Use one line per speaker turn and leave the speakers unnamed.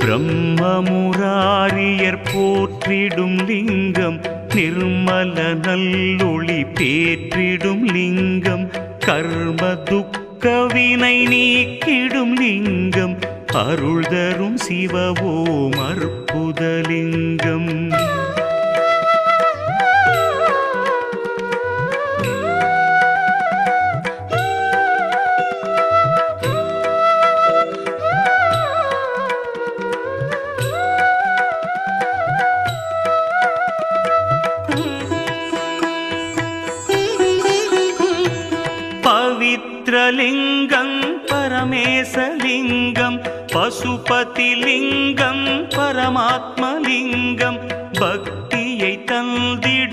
பிரம்மமுராரியர் போற்றிடும் லிங்கம் நிர்மல நல்லொளி பேற்றிடும் லிங்கம் கர்ம துக்க வினை நீக்கிடும் லிங்கம் அருள் தரும் சிவவோம் அற்புதலிங்கம். பவித்ரலிங்கம் பரமேசலிங்கம் பசுபதிலிங்கம் பரமாத்மலிங்கம் பக்தியை தந்திடும்